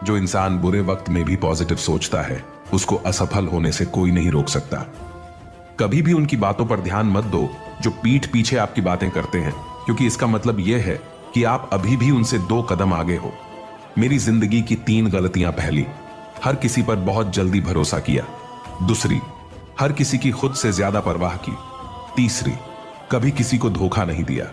जो इंसान बुरे वक्त में भी पॉजिटिव सोचता है उसको असफल होने से कोई नहीं रोक सकता। कभी भी उनकी बातों पर ध्यान मत दो जो पीठ पीछे आपकी बातें करते हैं, क्योंकि इसका मतलब यह है कि आप अभी भी उनसे 2 कदम आगे हो। मेरी जिंदगी की 3 गलतियां। पहली, हर किसी पर बहुत जल्दी भरोसा किया। दूसरी, हर किसी की खुद से ज्यादा परवाह की। तीसरी, कभी किसी को धोखा नहीं दिया।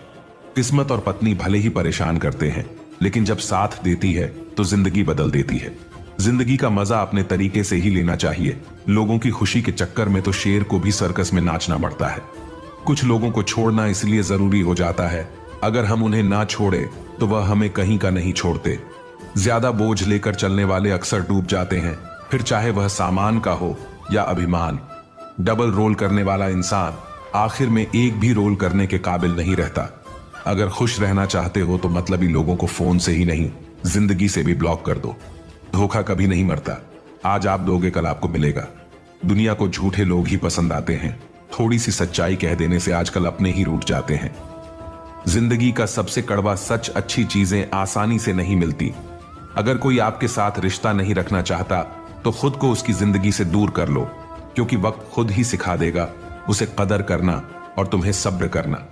किस्मत और पत्नी भले ही परेशान करते हैं, लेकिन जब साथ देती है तो जिंदगी बदल देती है। जिंदगी का मजा अपने तरीके से ही लेना चाहिए। लोगों की खुशी के चक्कर में तो शेर को भी सर्कस में नाचना पड़ता है। कुछ लोगों को छोड़ना इसलिए जरूरी हो जाता है, अगर हम उन्हें ना छोड़े तो वह हमें कहीं का नहीं छोड़ते। ज्यादा बोझ लेकर चलने वाले अक्सर डूब जाते हैं, फिर चाहे वह सामान का हो या अभिमान। डबल रोल करने वाला इंसान आखिर में एक भी रोल करने के काबिल नहीं रहता। अगर खुश रहना चाहते हो तो मतलबी लोगों को फोन से ही नहीं, जिंदगी से भी ब्लॉक कर दो। धोखा कभी नहीं मरता। आज आप दोगे कल आपको मिलेगा। दुनिया को झूठे लोग ही पसंद आते हैं। थोड़ी सी सच्चाई कह देने से आजकल अपने ही रूठ जाते हैं। जिंदगी का सबसे कड़वा सच, अच्छी चीजें आसानी से नहीं मिलती। अगर कोई आपके साथ रिश्ता नहीं रखना चाहता तो खुद को उसकी जिंदगी से दूर कर लो, क्योंकि वक्त खुद ही सिखा देगा उसे कदर करना और तुम्हें सब्र करना।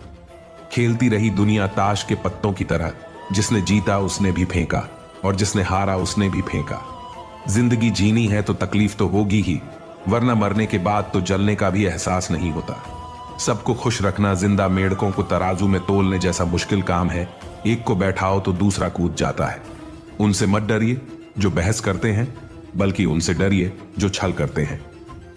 खेलती रही दुनिया ताश के पत्तों की तरह, जिसने जीता उसने भी फेंका और जिसने हारा उसने भी फेंका। जिंदगी जीनी है तो तकलीफ तो होगी ही, वरना मरने के बाद तो जलने का भी एहसास नहीं होता। सबको खुश रखना जिंदा मेंढकों को तराजू में तोलने जैसा मुश्किल काम है। एक को बैठाओ तो दूसरा कूद जाता है। उनसे मत डरिए जो बहस करते हैं, बल्कि उनसे डरिए जो छल करते हैं।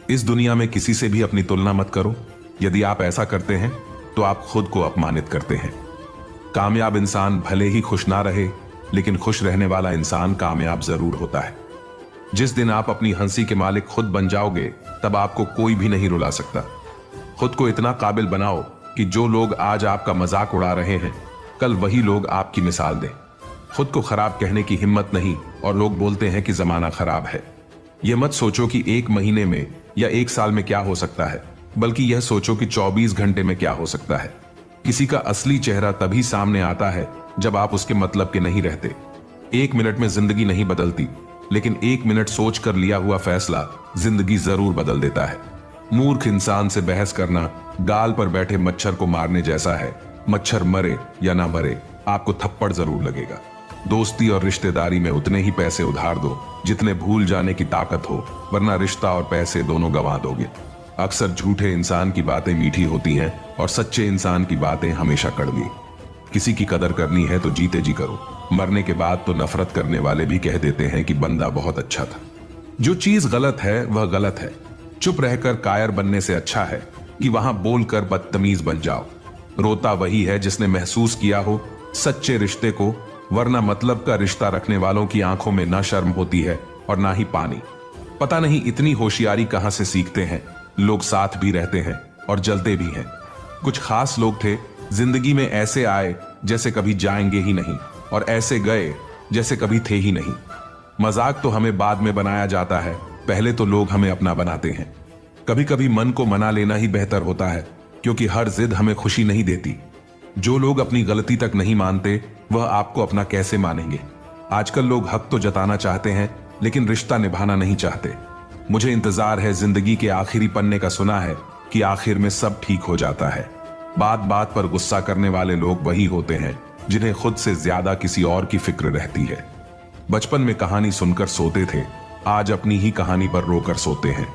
इस दुनिया में किसी से भी अपनी तुलना मत करो। यदि आप ऐसा करते हैं तो आप खुद को अपमानित करते हैं। कामयाब इंसान भले ही खुश ना रहे, लेकिन खुश रहने वाला इंसान कामयाब जरूर होता है। जिस दिन आप अपनी हंसी के मालिक खुद बन जाओगे, तब आपको कोई भी नहीं रुला सकता। खुद को इतना काबिल बनाओ कि जो लोग आज आपका मजाक उड़ा रहे हैं, कल वही लोग आपकी मिसाल दें। खुद को खराब कहने की हिम्मत नहीं, और लोग बोलते हैं कि जमाना खराब है। यह मत सोचो कि 1 महीने में या 1 साल में क्या हो सकता है, बल्कि यह सोचो कि 24 घंटे में क्या हो सकता है। किसी का असली चेहरा तभी सामने आता है जब आप उसके मतलब के नहीं रहते। 1 मिनट में जिंदगी नहीं बदलती, लेकिन 1 मिनट सोच कर लिया हुआ फैसला जिंदगी जरूर बदल देता है। मूर्ख इंसान से बहस करना गाल पर बैठे मच्छर को मारने जैसा है। मच्छर मरे या ना मरे, आपको थप्पड़ जरूर लगेगा। दोस्ती और रिश्तेदारी में उतने ही पैसे उधार दो जितने भूल जाने की ताकत हो, वरना रिश्ता और पैसे दोनों गंवा दोगे। अक्सर झूठे इंसान की बातें मीठी होती हैं और सच्चे इंसान की बातें हमेशा कड़वी। किसी की कदर करनी है तो जीते जी करो। मरने के बाद तो नफरत करने वाले भी कह देते हैं कि बंदा बहुत अच्छा था। जो चीज गलत है वह गलत है। चुप रहकर कायर बनने से अच्छा है कि वहां बोलकर बदतमीज बन जाओ। रोता वही है जिसने महसूस किया हो सच्चे रिश्ते को, वरना मतलब का रिश्ता रखने वालों की आंखों में ना शर्म होती है और ना ही पानी। पता नहीं इतनी होशियारी कहां से सीखते हैं। लोग साथ भी रहते हैं और जलते भी हैं। कुछ खास लोग थे, जिंदगी में ऐसे आए जैसे कभी जाएंगे ही नहीं, और ऐसे गए जैसे कभी थे ही नहीं। मजाक तो हमें बाद में बनाया जाता है, पहले तो लोग हमें अपना बनाते हैं। कभी कभी मन को मना लेना ही बेहतर होता है, क्योंकि हर जिद हमें खुशी नहीं देती। जो लोग अपनी गलती तक नहीं मानते, वह आपको अपना कैसे मानेंगे। आजकल लोग हक तो जताना चाहते हैं, लेकिन रिश्ता निभाना नहीं चाहते। मुझे इंतजार है जिंदगी के आखिरी पन्ने का, सुना है कि आखिर में सब ठीक हो जाता है। बात बात पर गुस्सा करने वाले लोग वही होते हैं जिन्हें खुद से ज्यादा किसी और की फिक्र रहती है। बचपन में कहानी सुनकर सोते थे, आज अपनी ही कहानी पर रोकर सोते हैं।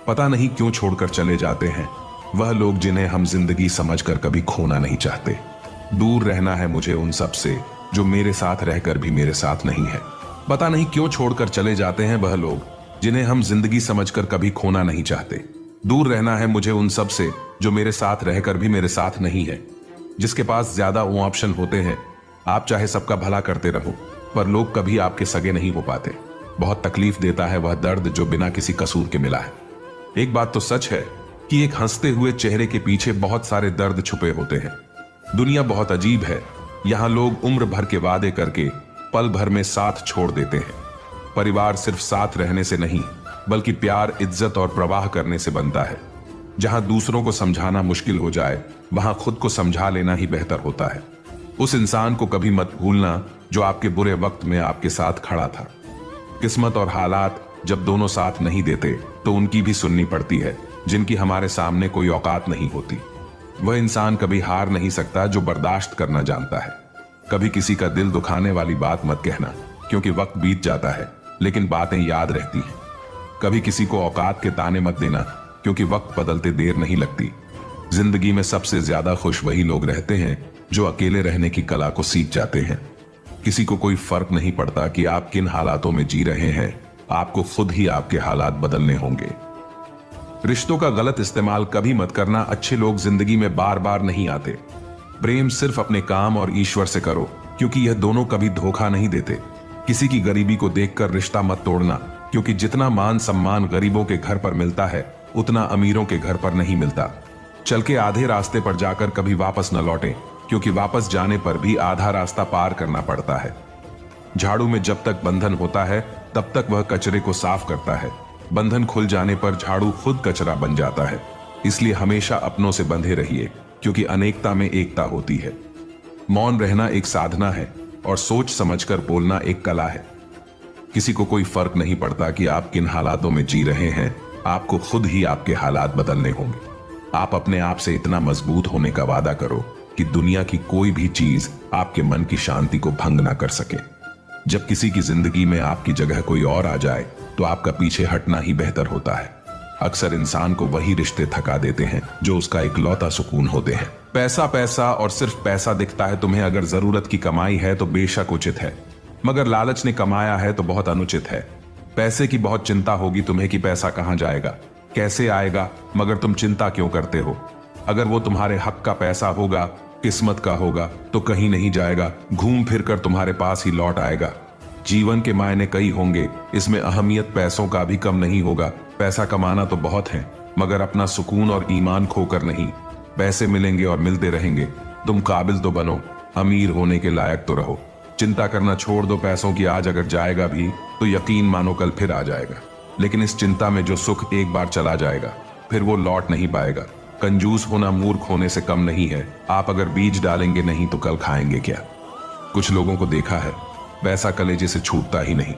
पता नहीं क्यों छोड़कर चले जाते हैं वह लोग जिन्हें हम जिंदगी समझकर कभी खोना नहीं चाहते। दूर रहना है मुझे उन सब से जो मेरे साथ रहकर भी मेरे साथ नहीं है। पता नहीं क्यों छोड़कर चले जाते हैं वह लोग जिन्हें हम जिंदगी समझकर कभी खोना नहीं चाहते। दूर रहना है मुझे उन सब से जो मेरे साथ रहकर भी मेरे साथ नहीं है। जिसके पास ज्यादा वो ऑप्शन होते हैं, आप चाहे सबका भला करते रहो, पर लोग कभी आपके सगे नहीं हो पाते। बहुत तकलीफ देता है वह दर्द जो बिना किसी कसूर के मिला है। एक बात तो सच है कि एक हंसते हुए चेहरे के पीछे बहुत सारे दर्द छुपे होते हैं। दुनिया बहुत अजीब है। यहाँ लोग उम्र भर के वादे करके पल भर में साथ छोड़ देते हैं। परिवार सिर्फ साथ रहने से नहीं, बल्कि प्यार, इज्जत और प्रवाह करने से बनता है। जहां दूसरों को समझाना मुश्किल हो जाए, वहां खुद को समझा लेना ही बेहतर होता है। उस इंसान को कभी मत भूलना जो आपके बुरे वक्त में आपके साथ खड़ा था। किस्मत और हालात जब दोनों साथ नहीं देते तो उनकी भी सुननी पड़ती है, जिनकी हमारे सामने कोई औकात नहीं होती। वह इंसान कभी हार नहीं सकता जो बर्दाश्त करना जानता है। कभी किसी का दिल दुखाने वाली बात मत कहना, क्योंकि वक्त बीत जाता है लेकिन बातें याद रहती हैं। कभी किसी को औकात के ताने मत देना, क्योंकि वक्त बदलते देर नहीं लगती। जिंदगी में सबसे ज्यादा खुश वही लोग रहते हैं जो अकेले रहने की कला को सीख जाते हैं। किसी को कोई फर्क नहीं पड़ता कि आप किन हालातों में जी रहे हैं, आपको खुद ही आपके हालात बदलने होंगे। रिश्तों का गलत इस्तेमाल कभी मत करना। अच्छे लोग जिंदगी में बार बार नहीं आते। प्रेम सिर्फ अपने काम और ईश्वर से करो, क्योंकि यह दोनों कभी धोखा नहीं देते। किसी की गरीबी को देखकर रिश्ता मत तोड़ना, क्योंकि जितना मान सम्मान गरीबों के घर पर मिलता है उतना अमीरों के घर पर नहीं मिलता। चल के आधे रास्ते पर जाकर कभी वापस न लौटें, क्योंकि वापस जाने पर भी आधा रास्ता पार करना पड़ता है। झाड़ू में जब तक बंधन होता है तब तक वह कचरे को साफ करता है। बंधन खुल जाने पर झाड़ू खुद कचरा बन जाता है। इसलिए हमेशा अपनों से बंधे रहिए, क्योंकि अनेकता में एकता होती है। मौन रहना एक साधना है और सोच समझकर बोलना एक कला है। किसी को कोई फर्क नहीं पड़ता कि आप किन हालातों में जी रहे हैं, आपको खुद ही आपके हालात बदलने होंगे। आप अपने आप से इतना मजबूत होने का वादा करो कि दुनिया की कोई भी चीज आपके मन की शांति को भंग ना कर सके। जब किसी की जिंदगी में आपकी जगह कोई और आ जाए तो आपका पीछे हटना ही बेहतर होता है। अक्सर इंसान को वही रिश्ते थका देते हैं जो उसका इकलौता सुकून होते हैं। पैसा पैसा और सिर्फ पैसा दिखता है तुम्हें। अगर जरूरत की कमाई है तो बेशक उचित है, मगर लालच ने कमाया है तो बहुत अनुचित है। पैसे की बहुत चिंता होगी तुम्हें कि पैसा कहां जाएगा, कैसे आएगा, मगर तुम चिंता क्यों करते हो? अगर वो तुम्हारे हक का पैसा होगा, किस्मत का होगा, तो कहीं नहीं जाएगा, घूम फिर कर तुम्हारे पास ही लौट आएगा। जीवन के मायने कई होंगे, इसमें अहमियत पैसों का भी कम नहीं होगा। पैसा कमाना तो बहुत है, मगर अपना सुकून और ईमान खोकर नहीं। पैसे मिलेंगे और मिलते रहेंगे। तुम काबिल तो बनो, अमीर होने के लायक तो रहो। चिंता करना छोड़ दो। पैसों की आज अगर जाएगा भी तो यकीन मानो कल फिर आ जाएगा। लेकिन इस चिंता में जो सुख एक बार चला जाएगा फिर वो लौट नहीं पाएगा। कंजूस होना मूर्ख होने से कम नहीं है। आप अगर बीज डालेंगे नहीं तो कल खाएंगे क्या? कुछ लोगों को देखा है, पैसा कलेजे से छूटता ही नहीं।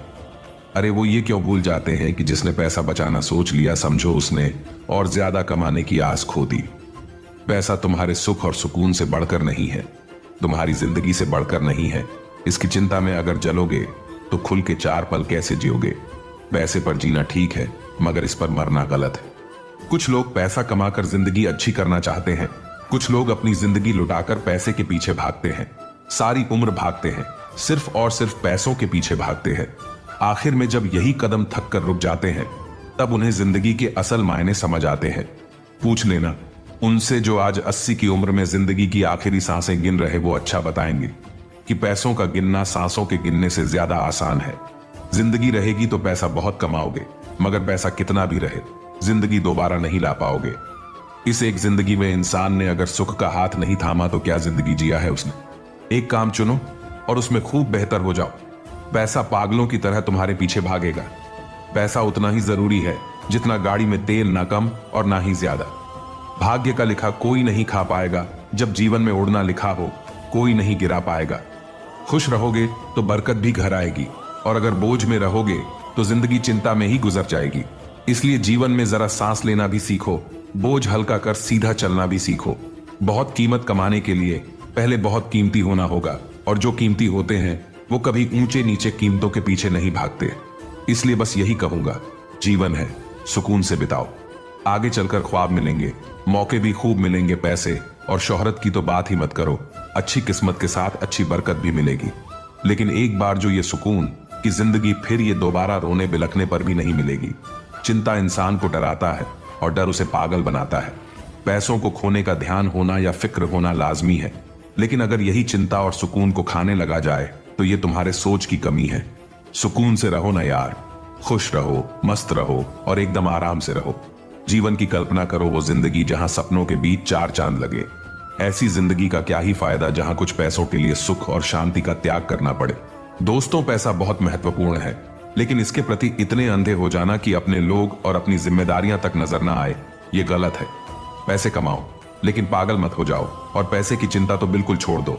अरे वो ये क्यों भूल जाते हैं कि जिसने पैसा बचाना सोच लिया, समझो उसने और ज्यादा कमाने की आस खो दी। पैसा तुम्हारे सुख और सुकून से बढ़कर नहीं है, तुम्हारी जिंदगी से बढ़कर नहीं है। इसकी चिंता में अगर जलोगे तो खुल के 4 पल कैसे जियोगे? पैसे पर जीना ठीक है, मगर इस पर मरना गलत है। कुछ लोग पैसा कमाकर जिंदगी अच्छी करना चाहते हैं। कुछ लोग अपनी जिंदगी लुटाकर पैसे के पीछे भागते हैं। सारी उम्र भागते हैं, सिर्फ और सिर्फ पैसों के पीछे भागते हैं। आखिर में जब यही कदम थक कर रुक जाते हैं तब उन्हें जिंदगी के असल मायने समझ आते हैं। पूछ लेना उनसे जो आज 80 की उम्र में जिंदगी की आखिरी सांसें गिन रहे, वो अच्छा बताएंगे कि पैसों का गिनना सांसों के गिनने से ज्यादा आसान है। जिंदगी रहेगी तो पैसा बहुत कमाओगे, मगर पैसा कितना भी रहे जिंदगी दोबारा नहीं ला पाओगे। इस एक जिंदगी में इंसान ने अगर सुख का हाथ नहीं थामा तो क्या जिंदगी जिया है उसने? एक काम चुनो और उसमें खूब बेहतर हो जाओ। पैसा पागलों की तरह तुम्हारे पीछे भागेगा। पैसा उतना ही जरूरी है जितना गाड़ी में तेल, ना कम और ना ही ज्यादा। भाग्य का लिखा कोई नहीं खा पाएगा। जब जीवन में उड़ना लिखा हो कोई नहीं गिरा पाएगा। खुश रहोगे तो बरकत भी घर आएगी, और अगर बोझ में रहोगे तो जिंदगी चिंता में ही गुजर जाएगी। इसलिए जीवन में जरा सांस लेना भी सीखो, बोझ हल्का कर सीधा चलना भी सीखो। बहुत कीमत कमाने के लिए पहले बहुत कीमती होना होगा, और जो कीमती होते हैं वो कभी ऊंचे नीचे कीमतों के पीछे नहीं भागते। इसलिए बस यही कहूंगा, जीवन है, सुकून से बिताओ। आगे चलकर ख्वाब मिलेंगे, मौके भी खूब मिलेंगे। पैसे और शोहरत की तो बात ही मत करो, अच्छी किस्मत के साथ अच्छी बरकत भी मिलेगी। लेकिन एक बार जो ये सुकून कि जिंदगी फिर ये दोबारा रोने बिलखने पर भी नहीं मिलेगी। चिंता इंसान को डराता है और डर उसे पागल बनाता है। पैसों को खोने का ध्यान होना या फिक्र होना लाजमी है, लेकिन अगर यही चिंता और सुकून को खाने लगा जाए तो ये तुम्हारे सोच की कमी है। सुकून से रहो ना यार, खुश रहो, मस्त रहो और एकदम आराम से रहो। जीवन की कल्पना करो वो जिंदगी जहां सपनों के बीच 4 चांद लगे। ऐसी जिंदगी का क्या ही फायदा जहां कुछ पैसों के लिए सुख और शांति का त्याग करना पड़े। दोस्तों, पैसा बहुत महत्वपूर्ण है, लेकिन इसके प्रति इतने अंधे हो जाना कि अपने लोग और अपनी जिम्मेदारियां तक नजर ना आए, ये गलत है। पैसे कमाओ लेकिन पागल मत हो जाओ, और पैसे की चिंता तो बिल्कुल छोड़ दो।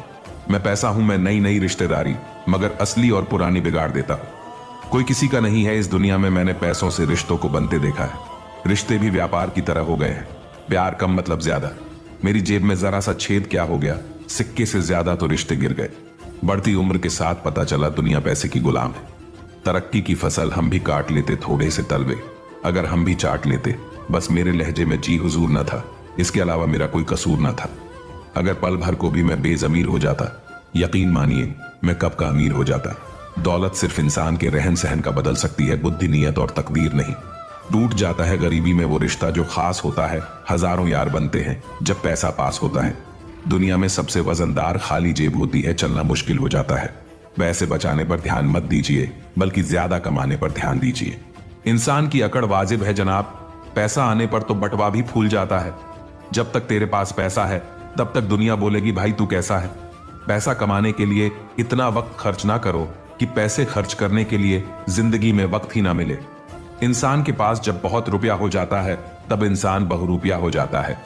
मैं पैसा हूं, मैं नई नई रिश्तेदारी, मगर असली और पुरानी बिगाड़ देता। कोई किसी का नहीं है इस दुनिया में। मैंने पैसों से रिश्तों को बनते देखा है। रिश्ते भी व्यापार की तरह हो गए हैं। प्यार कम मतलब ज्यादा। मेरी जेब में जरा सा छेद क्या हो गया, सिक्के से ज्यादा तो रिश्ते गिर गए। बढ़ती उम्र के साथ पता चला दुनिया पैसे की गुलाम है। तरक्की की फसल हम भी काट लेते थोड़े से तलवे, अगर हम भी चाट लेते। बस मेरे लहजे में जी हुजूर न था, इसके अलावा मेरा कोई कसूर न था। अगर पल भर को भी मैं बेजमीर हो जाता, यकीन मानिए मैं कब का अमीर हो जाता। दौलत सिर्फ इंसान के रहन सहन का बदल सकती है, बुद्धि, नियत और तकदीर नहीं। टूट जाता है गरीबी में वो रिश्ता जो खास होता है। हजारों यार बनते हैं जब पैसा पास होता है। दुनिया में सबसे वजनदार खाली जेब होती है, चलना मुश्किल हो जाता है। पैसे बचाने पर ध्यान मत दीजिए, बल्कि ज्यादा कमाने पर ध्यान दीजिए। इंसान की अकड़ वाजिब है जनाब, पैसा आने पर तो बटवा भी फूल जाता है। जब तक तेरे पास पैसा है तब तक दुनिया बोलेगी भाई तू कैसा है। पैसा कमाने के लिए इतना वक्त खर्च ना करो कि पैसे खर्च करने के लिए जिंदगी में वक्त ही ना मिले। इंसान के पास जब बहुत रुपया हो जाता है तब इंसान बहुरूपिया हो जाता है।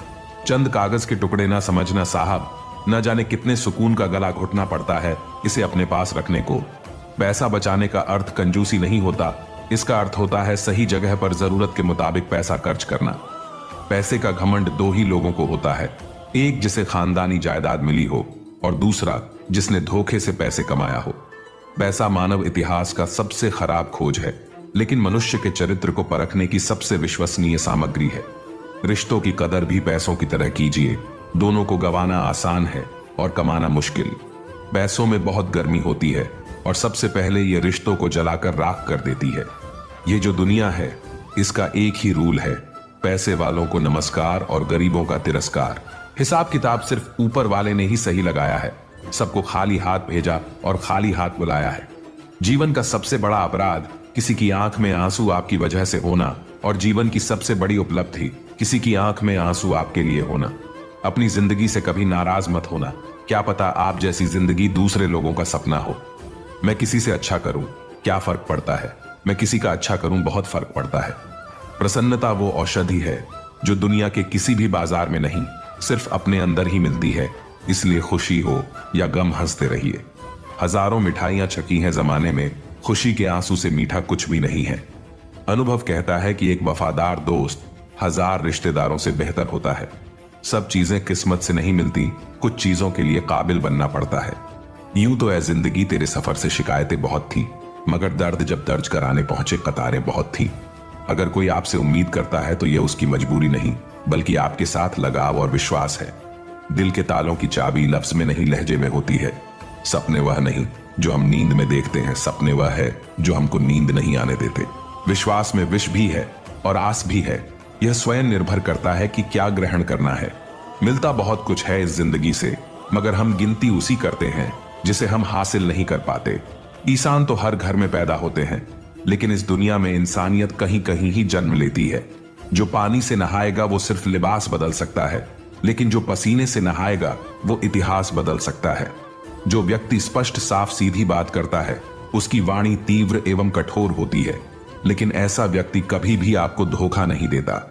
चंद कागज के टुकड़े ना समझना साहब, न जाने कितने सुकून का गला घुटना पड़ता है इसे अपने पास रखने को। पैसा बचाने का अर्थ कंजूसी नहीं होता, इसका अर्थ होता है सही जगह पर जरूरत के मुताबिक पैसा खर्च करना। पैसे का घमंड दो ही लोगों को होता है, एक जिसे खानदानी जायदाद मिली हो और दूसरा जिसने धोखे से पैसे कमाया हो। पैसा मानव इतिहास का सबसे खराब खोज है, लेकिन मनुष्य के चरित्र को परखने की सबसे विश्वसनीय सामग्री है। रिश्तों की कदर भी पैसों की तरह कीजिए। दोनों को गंवाना आसान है और कमाना मुश्किल। पैसों में बहुत गर्मी होती है और सबसे पहले ये रिश्तों को जलाकर राख कर देती है। ये जो दुनिया है इसका एक ही रूल है, पैसे वालों को नमस्कार और गरीबों का तिरस्कार। हिसाब किताब सिर्फ ऊपर वाले ने ही सही लगाया है। सबको खाली हाथ भेजा और खाली हाथ बुलाया है। जीवन का सबसे बड़ा अपराध किसी की आंख में आंसू आपकी वजह से होना और जीवन की सबसे बड़ी उपलब्धि किसी की आंख में आंसू आपके लिए होना। अपनी जिंदगी से कभी नाराज मत होना, क्या पता आप जैसी जिंदगी दूसरे लोगों का सपना हो। मैं किसी से अच्छा करूं क्या फर्क पड़ता है, मैं किसी का अच्छा करूं बहुत फर्क पड़ता है। प्रसन्नता वो औषधि है जो दुनिया के किसी भी बाजार में नहीं, सिर्फ अपने अंदर ही मिलती है। इसलिए खुशी हो या गम हंसते रहिए। हजारों मिठाइयां छकी हैं जमाने में, खुशी के आंसू से मीठा कुछ भी नहीं है। अनुभव कहता है कि एक वफादार दोस्त हजार रिश्तेदारों से बेहतर होता है। सब चीजें किस्मत से नहीं मिलती, कुछ चीजों के लिए काबिल बनना पड़ता है। यूं तो ऐ जिंदगी तेरे सफर से शिकायतें बहुत थी, मगर दर्द जब दर्ज कराने पहुंचे कतारें बहुत थी। अगर कोई आपसे उम्मीद करता है तो यह उसकी मजबूरी नहीं, बल्कि आपके साथ लगाव और विश्वास है। दिल के तालों की चाबी लफ्ज में नहीं लहजे में होती है। सपने वह नहीं जो हम नींद में देखते हैं, सपने वह है जो हमको नींद नहीं आने देते। विश्वास में विष भी है और आस भी है। यह स्वयं निर्भर करता है कि क्या ग्रहण करना है। मिलता बहुत कुछ है इस जिंदगी से, मगर हम गिनती उसी करते हैं जिसे हम हासिल नहीं कर पाते। इंसान तो हर घर में पैदा होते हैं, लेकिन इस दुनिया में इंसानियत कहीं कहीं ही जन्म लेती है। जो पानी से नहाएगा वो सिर्फ लिबास बदल सकता है, लेकिन जो पसीने से नहाएगा वो इतिहास बदल सकता है। जो व्यक्ति स्पष्ट साफ सीधी बात करता है उसकी वाणी तीव्र एवं कठोर होती है, लेकिन ऐसा व्यक्ति कभी भी आपको धोखा नहीं देता।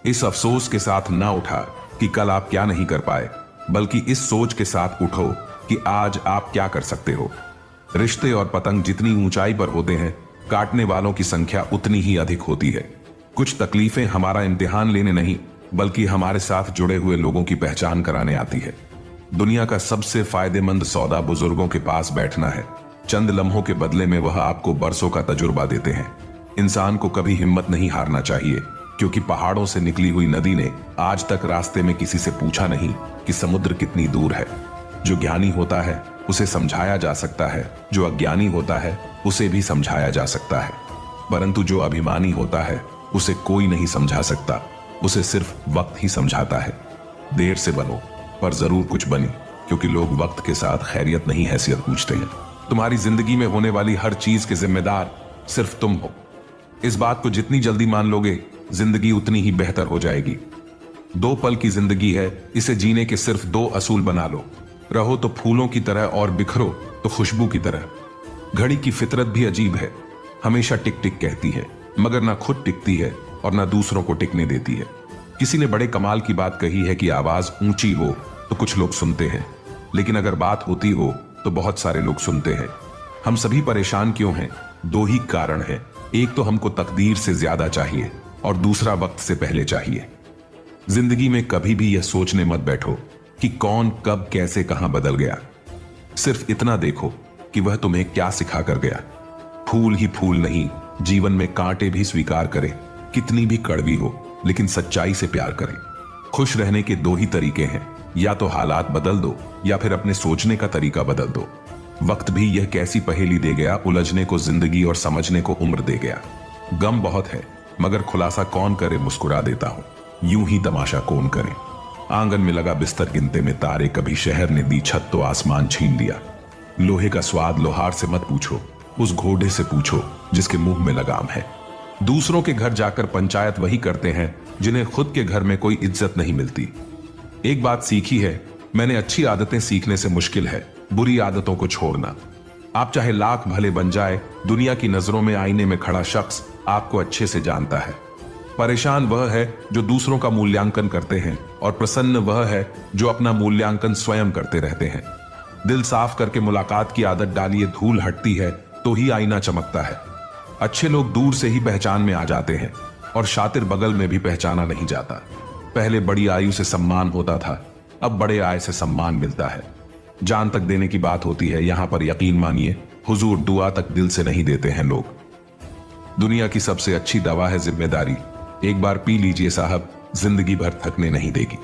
इस अफसोस के साथ ना उठा कि कल आप क्या नहीं कर पाए, बल्कि इस सोच के साथ उठो कि आज आप क्या कर सकते हो। रिश्ते और पतंग जितनी ऊंचाई पर होते हैं, काटने वालों की संख्या उतनी ही अधिक होती है। कुछ तकलीफें हमारा इम्तिहान लेने नहीं, बल्कि हमारे साथ जुड़े हुए लोगों की पहचान कराने आती है। दुनिया का सबसे फायदेमंद सौदा बुजुर्गों के पास बैठना है। चंद लम्हों के बदले में वह आपको बरसों का तजुर्बा देते हैं। इंसान को कभी हिम्मत नहीं हारना चाहिए, क्योंकि पहाड़ों से निकली हुई नदी ने आज तक रास्ते में किसी से पूछा नहीं कि समुद्र कितनी दूर है। जो ज्ञानी होता है उसे समझाया जा सकता है, जो अज्ञानी होता है उसे भी समझाया जा सकता है, परंतु जो अभिमानी होता है उसे कोई नहीं समझा सकता, उसे सिर्फ वक्त ही समझाता है। देर से बनो पर जरूर कुछ बनी, क्योंकि लोग वक्त के साथ खैरियत नहीं हैसियत पूछते हैं। तुम्हारी जिंदगी में होने वाली हर चीज के जिम्मेदार सिर्फ तुम हो। इस बात को जितनी जल्दी मान लोगे, जिंदगी उतनी ही बेहतर हो जाएगी। 2 पल की जिंदगी है, इसे जीने के सिर्फ 2 असूल बना लो। रहो तो फूलों की तरह और बिखरो तो खुशबू की तरह। घड़ी की फितरत भी अजीब है, हमेशा टिक टिक कहती है, मगर ना खुद टिकती है और ना दूसरों को टिकने देती है। किसी ने बड़े कमाल की बात कही है कि आवाज ऊंची हो तो कुछ लोग सुनते हैं, लेकिन अगर बात होती हो तो बहुत सारे लोग सुनते हैं। हम सभी परेशान क्यों हैं? दो ही कारण है, एक तो हमको तकदीर से ज्यादा चाहिए और दूसरा वक्त से पहले चाहिए। जिंदगी में कभी भी यह सोचने मत बैठो कि कौन कब कैसे कहां बदल गया। सिर्फ इतना देखो कि वह तुम्हें क्या सिखा कर गया। फूल ही फूल नहीं, जीवन में कांटे भी स्वीकार करे, कितनी भी कड़वी हो लेकिन सच्चाई से प्यार करे। खुश रहने के दो ही तरीके हैं, या तो हालात बदल दो या फिर अपने सोचने का तरीका बदल दो। वक्त भी यह कैसी पहेली दे गया, उलझने को जिंदगी और समझने को उम्र दे गया। गम बहुत है मगर खुलासा कौन करे, मुस्कुरा देता हूं यूं ही तमाशा कौन करे। आंगन में लगा बिस्तर गिनते में तारे, कभी शहर ने दी छत तो आसमान छीन लिया। लोहे का स्वाद लोहार से मत पूछो, उस घोड़े से पूछो जिसके मुंह में लगाम है। दूसरों के घर जाकर पंचायत वही करते हैं जिन्हें खुद के घर में कोई इज्जत नहीं मिलती। एक बात सीखी है मैंने, अच्छी आदतें सीखने से मुश्किल है बुरी आदतों को छोड़ना। आप चाहे लाख भले बन जाए, दुनिया की नजरों में आईने में खड़ा शख्स आपको अच्छे से जानता है। परेशान वह है जो दूसरों का मूल्यांकन करते हैं और प्रसन्न वह है जो अपना मूल्यांकन स्वयं करते रहते हैं। दिल साफ करके मुलाकात की आदत डालिए, धूल हटती है तो ही आईना चमकता है। अच्छे लोग दूर से ही पहचान में आ जाते हैं और शातिर बगल में भी पहचाना नहीं जाता। पहले बड़ी आयु से सम्मान होता था, अब बड़े आय से सम्मान मिलता है। जान तक देने की बात होती है, यहां पर यकीन मानिए हुजूर दुआ तक दिल से नहीं देते हैं लोग। दुनिया की सबसे अच्छी दवा है जिम्मेदारी। एक बार पी लीजिए साहब, जिंदगी भर थकने नहीं देगी।